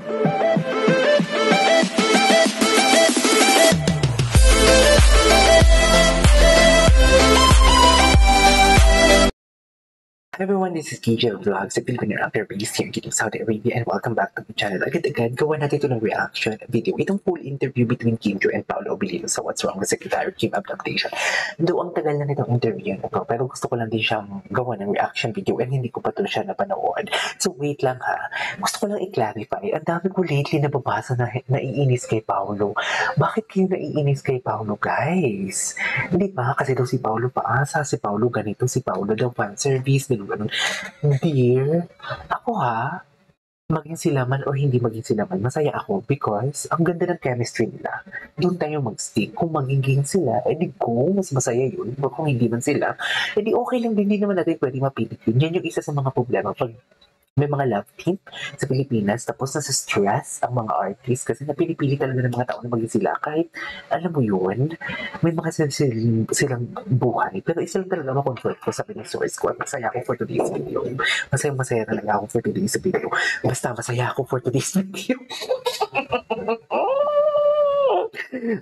Hi everyone, this is KJ Vlogs, a Filipino actor based here in Saudi Arabia, and welcome back to my channel. Agad-agad, gawa natin ito ng reaction video. Itong full interview between Kim Joo and Paolo Abilino sa What's Wrong with Secretary Kim Abduction. Though ang tagal na nitong interview na to, pero gusto ko lang din siyang gawa ng reaction video and hindi ko pa ito siya napanood. So wait lang ha, gusto ko lang i-clarify. Ang dami ko lately nababasa na naiinis kay Paolo. Bakit kayo naiinis kay Paolo, guys? Hindi ba? Kasi daw si Paolo paasa, si Paolo ganito, si Paolo daw fan service, ganun. Dear, ako maging sila man or hindi maging sila man, masaya ako because ang ganda ng chemistry nila. Doon tayo mag-stick. Kung magiging sila, edi go, mas masaya yun. Pero kung hindi man sila, edi okay lang din, hindi naman natin pwede mapilit yun. Yan yung isa sa mga problema pag may mga love team sa Pilipinas, tapos nasa stress ang mga artists kasi napili-pili talaga ng mga tao na maging sila. Kahit, alam mo yun, may mga silang buhay. Pero isa lang talaga ma-comfort ko sa source ko. Masaya ako for today's video. Masaya talaga ako for today's video. Basta masaya ako for today's video.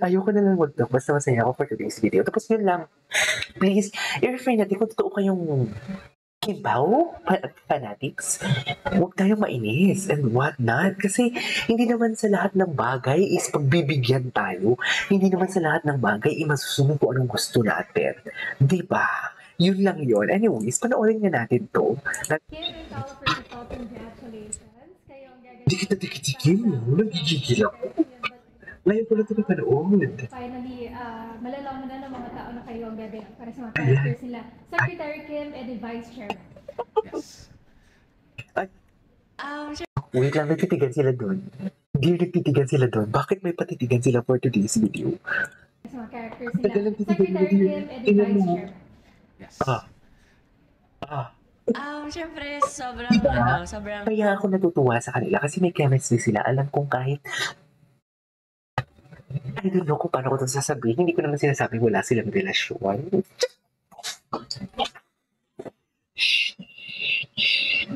Ayoko na lang mag-talk. Basta masaya ako for today's video. Tapos yun lang. Please, i-refer natin kung totoo kayong Kibaw? Fanatics? Huwag tayong mainis and what not. Kasi hindi naman sa lahat ng bagay is pagbibigyan tayo. Hindi naman sa lahat ng bagay ay masusunod kung anong gusto natin. Diba? Yun lang yun. Anyways, panoorin nga natin to. Kim and Paolo, first of all, congratulations. Kayo ang gagawin. Dikit-dikit-dikit mo. Nagigigil ako. Ngayon ko lang ito napanood. Finally, malalaman na ng mga tao na kayo ang gagawin para sa mga characters nila. Secretary Kim and the Vice Chairman. Yes. Wait lang, nagtitigan sila doon. Hindi nagtitigan sila doon. Bakit may patitigan sila for today's video? Sa mga characters nila. Secretary Kim and the Vice Chairman. Yes. Siyempre, sobrang... Kaya ako natutuwa sa kanila kasi may chemistry sila. Alam kong kahit I don't know kung paano ko ito sasabihin. Hindi ko naman sinasabi wala silang relasyon.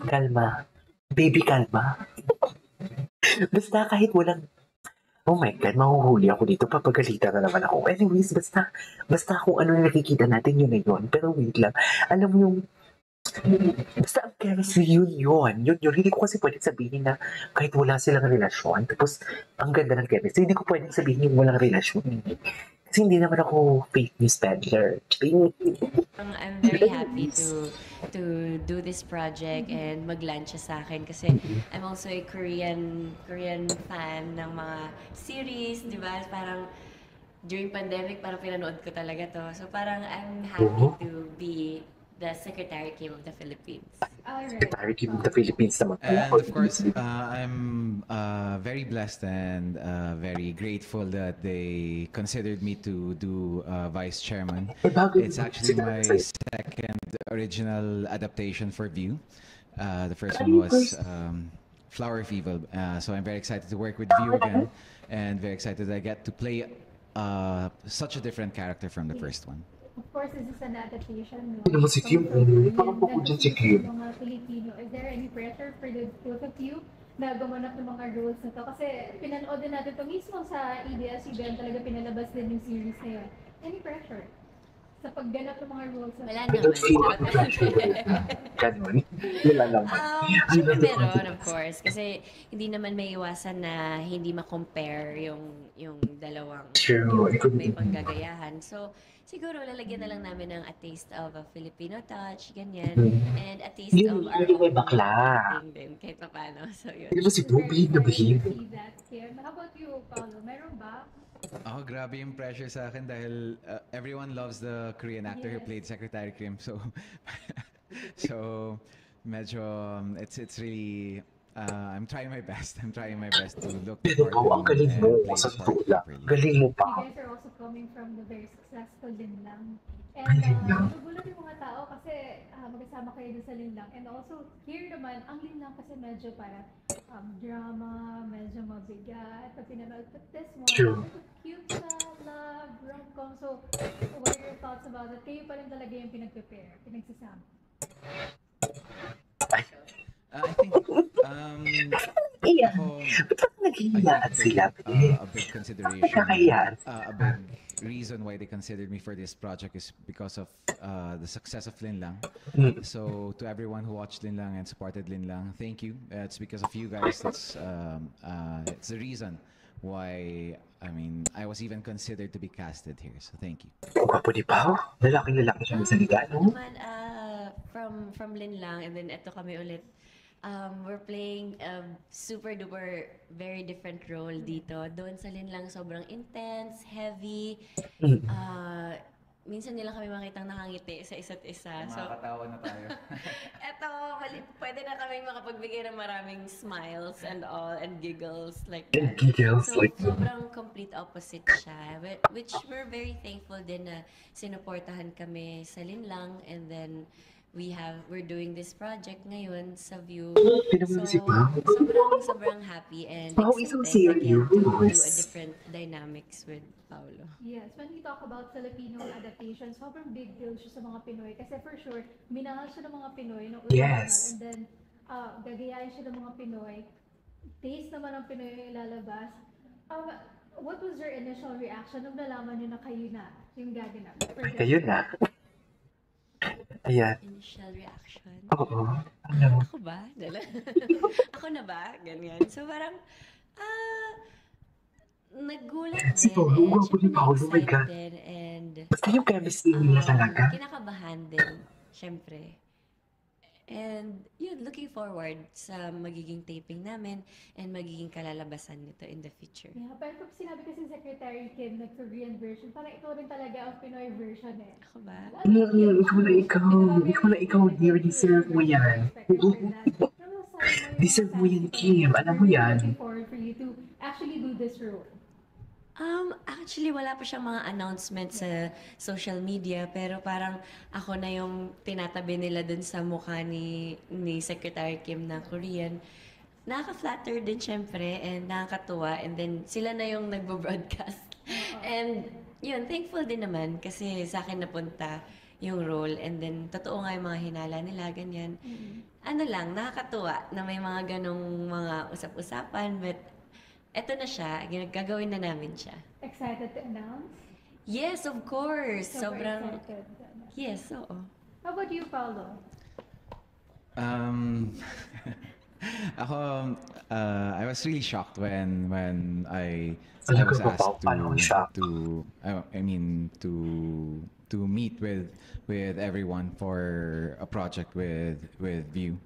Kalma. Baby, kalma. Basta kahit walang... Oh my God, mahuhuli ako dito. Papagalitan na naman ako. Anyways, basta kung ano nakikita natin yun na yun. Pero wait lang. Alam mo yung basta ang chemistry yun. Hindi ko kasi pwedeng sabihin na kahit wala silang relasyon, tapos ang ganda ng chemistry, hindi ko pwedeng sabihin yung walang relasyon. Kasi hindi naman ako fake news peddler. I'm very happy to do this project and mag-launch siya sa akin kasi I'm also a Korean fan ng mga series, di ba? Parang during pandemic, parang pinanood ko talaga to. So parang I'm happy to be the Secretary Kim of the Philippines. Secretary Kim of the Philippines naman. And of course, I'm very blessed and very grateful that they considered me to do Vice Chairman. It's actually my second original adaptation for View. The first one was Flower of Evil. So I'm very excited to work with View again and very excited that I get to play such a different character from the first one. Of course, this is an adaptation. Hindi naman si Kim. Parang po ko dyan si Kim. Mga Pilipino, is there any pressure for the both of you na gumanap ng mga roles na to? Kasi pinanood din natin to mismo sa ABS-CBN, talaga pinalabas din yung series na yun. Any pressure sa pagganap ng mga roles na to? Wala naman. Ganun. Wala naman. Siyempre meron, of course. Kasi hindi naman may iwasan na hindi ma-compare yung dalawang may panggagayahan. So, siguro lalagyan na lang namin ng a taste of a Filipino touch, ganyan. And a taste of our own acting din, kahit pa paano. So, yun. Hindi mo si Bobby na behave. How about you, Paolo? Meron ba? Oh, grabe yung pressure sa akin dahil everyone loves the Korean actor who played Secretary Kim. So, medyo, it's really, I'm trying my best. I'm trying my best to look Pero ang galing mo sa tula. Galing mo pa. You guys are also coming from the very successful Linlang. And nagugulat yung mga tao kasi magkasama kayo dun sa Linlang. And also, here naman, ang Linlang kasi medyo para drama, medyo mabigat. Pag pinanood, but this one, cute siya, love, rom-com. So, what are your thoughts about it? Kayo pa rin talaga yung pinag-prepare, pinagsasama. I think Iyan. Ako, Ba't parang I naghihiyaan think sila? a big consideration, Nagkakahiyaan. a big reason why they considered me for this project is because of the success of Linlang. Mm. So to everyone who watched Linlang and supported Linlang, thank you. It's because of you guys. It's the reason why I was even considered to be casted here. So thank you. Ang gwapo ni Pao. Lalaking-lalaki siya sa salita, no? Naman, from Linlang, and then eto kami ulit. We're playing a super duper very different role dito. Doon sa Linlang sobrang intense, heavy. Mm. Minsan nila kami makitang nakangiti sa isa't isa. So, Makakatawa na tayo. eto, pwede na kami makapagbigay ng maraming smiles and all, and giggles like And that. giggles So, like sobrang complete opposite siya. Which we're very thankful din na sinuportahan kami sa Linlang, and then we're doing this project ngayon sa View. Pinamahal si So, Pao. sobrang happy and Pao, isang excited again to do a serious. different dynamics with Paolo. Yes, when we talk about Filipino adaptation, sobrang big deal siya sa mga Pinoy. Kasi for sure, minahal siya ng mga Pinoy ng original. Yes. And then, gagayahin siya ng mga Pinoy. Taste naman ng Pinoy yung ilalabas. What was your initial reaction nung nalaman niyo na kayo na yung gaganap? Kayo na. Ayan. Initial reaction. Oo. Ano? Ako ba? Ako na ba? Ganyan. So parang, nagulat Si din. Paolo, And gwapo ni syempre Paolo, my God. excited and Basta yung chemistry nila talaga. kinakabahan din, syempre. And yun, looking forward sa magiging taping namin and magiging kalalabasan nito in the future. Yeah, pero pag sinabi kasi Secretary Kim na Korean version, parang ikaw rin talaga ang Pinoy version eh. Ako ba? Ikaw na ikaw, dear. Deserve mo yan. Deserve mo yan, Kim. Alam mo yan. Looking forward for you to actually do this role. Actually, wala pa siyang mga announcement sa social media, pero parang ako na yung tinatabi nila dun sa mukha ni Secretary Kim na Korean. Nakaka-flatter din syempre and nakakatuwa, and then sila na yung nagbo-broadcast. And yun, thankful din naman kasi sa akin napunta yung role, and then totoo nga yung mga hinala nila, ganyan. Ano lang, nakakatuwa na may mga ganong mga usap-usapan, but eto na siya, gagawin na namin siya. Excited to announce? Yes, of course. Super Sobrang, excited to announce. yes, oo. How about you, Paolo? Ako, I was really shocked when I Talaga was ba, asked Pao? Paano ang shock? to meet with everyone for a project with View,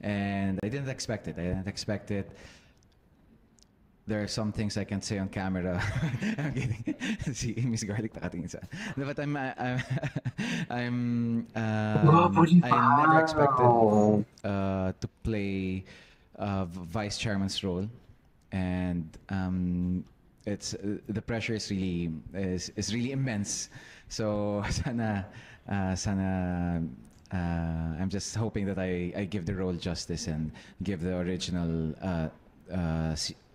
and I didn't expect it. There are some things I can't say on camera. I'm kidding. Si Miss Garlic nakatingin sa. No, but Gwapo ni I never expected Pao. to play vice chairman's role, and it's the pressure is really immense. So sana I'm just hoping that I give the role justice and give the original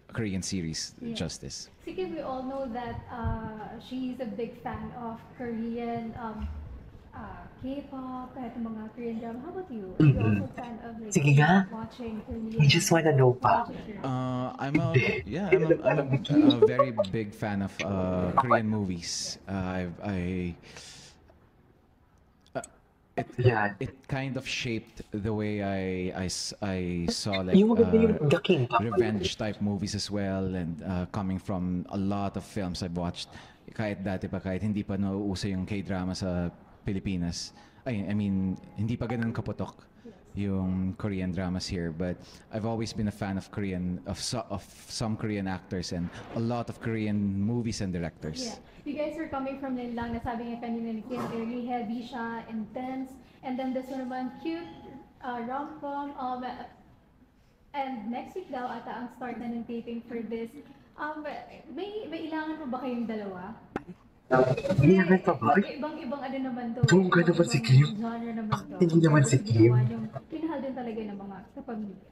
Korean series justice. Si Kim, we all know that she's a big fan of Korean K-pop, kahit yung mga Korean drama. How about you? Are you also a fan of like Sige nga. watching Korean? I just wanna know pa. I'm a very big fan of Korean movies. Yan. It kind of shaped the way I saw like Yung maganda yung The King. revenge type movies as well, and coming from a lot of films I've watched, kahit dati pa, kahit hindi pa nauuso yung K-drama sa Pilipinas. I mean, hindi pa ganun kaputok yung Korean dramas here, but I've always been a fan of some Korean actors and a lot of Korean movies and directors. Yeah. You guys were coming from Linlang, nasabi nga kanina ni Kim, really heavy siya, intense, and then this one naman, cute, rom-com, and next week daw ata ang start na ng taping for this. May ilangan mo ba kayong dalawa? Hindi naman pa ba? Ibang ano naman to. Bongga naman si Kim. Genre naman to. Hindi naman si Kim. Yung pinahal din talaga ng mga kapamilya.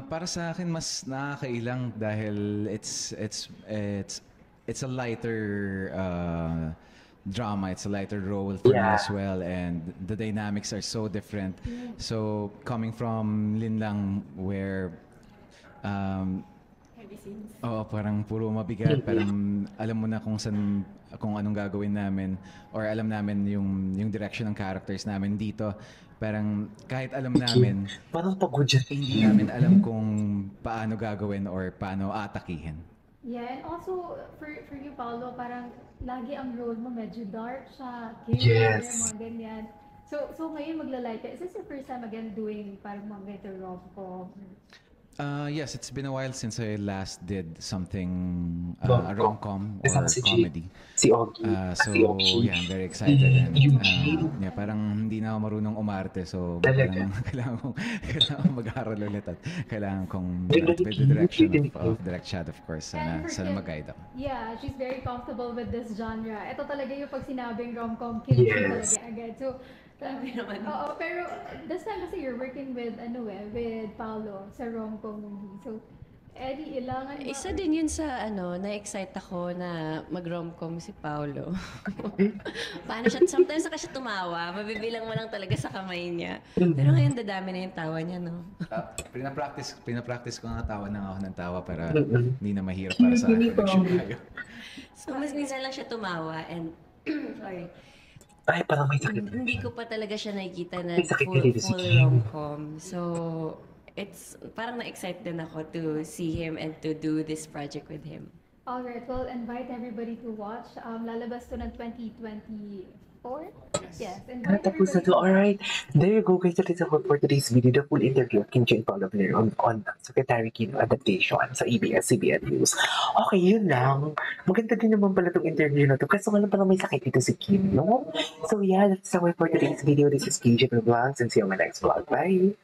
Para sa akin mas nakakailang dahil it's a lighter drama, it's a lighter role for me Yeah. as well, and the dynamics are so different. So coming from Linlang, where Heavy scenes. Oo, parang puro mabigat. Parang alam mo na kung anong gagawin namin or alam namin yung direction ng characters namin dito. Parang kahit alam namin, Parang pagod siya. hindi namin alam kung paano gagawin or paano atakihin. Yeah, and also for you, Paolo, parang lagi ang role mo medyo dark siya, Yes. mga ganyan. So ngayon magla-light ka. Is this your first time again doing parang mga ganito rom-com? Yes, it's been a while since I last did something, Rom-com. a rom-com or Kasama si G. comedy. Si Ogie. So, Si Ogie. yeah, I'm very excited. And, Eugene. yeah, parang hindi na ako marunong umarte. So, Talaga? parang kailangan mag-aaral ulit at kailangan kong, Hindi, with the direction hindi. of Direct Chat, of course, And sana, for sana Kim, mag-guide ako. Yeah, she's very comfortable with this genre. Ito talaga yung pag sinabing rom-com, Kim Yes. talaga agad. So, Grabe naman. oo, pero this time kasi you're working with, with Paolo sa rom-com movie. So, Eddie, ilangan mo. Isa din yun sa na-excite ako na mag-romcom si Paolo. Paano siya, sometimes saka siya tumawa, mabibilang mo lang talaga sa kamay niya. Pero ngayon dadami na yung tawa niya, no? Pinapractice ko nga tawa ng ako ng tawa para hindi na mahirap para sa akin. So, mas minsan lang siya tumawa and, sorry, Ay, parang may sakit. hindi ko pa talaga siya nakikita na May sakit full, ka dito si full Kim. rom-com. So, it's parang na-excite din ako to see him and to do this project with him. Alright, well, invite everybody to watch. Lalabas to ng 2024? Yes. Invite Tapos na everybody to. Alright. There you go, guys. That is all for today's video. The full interview of Kim Chiu and Paolo Villar on Secretary Kim adaptation sa ABS-CBN News. Okay, yun lang. Maganda din naman pala itong interview na to. Kaso nga lang parang may sakit dito si Kim, no? So yeah, that's all for today's video. This is KJ Vlogs and see you on my next vlog. Bye!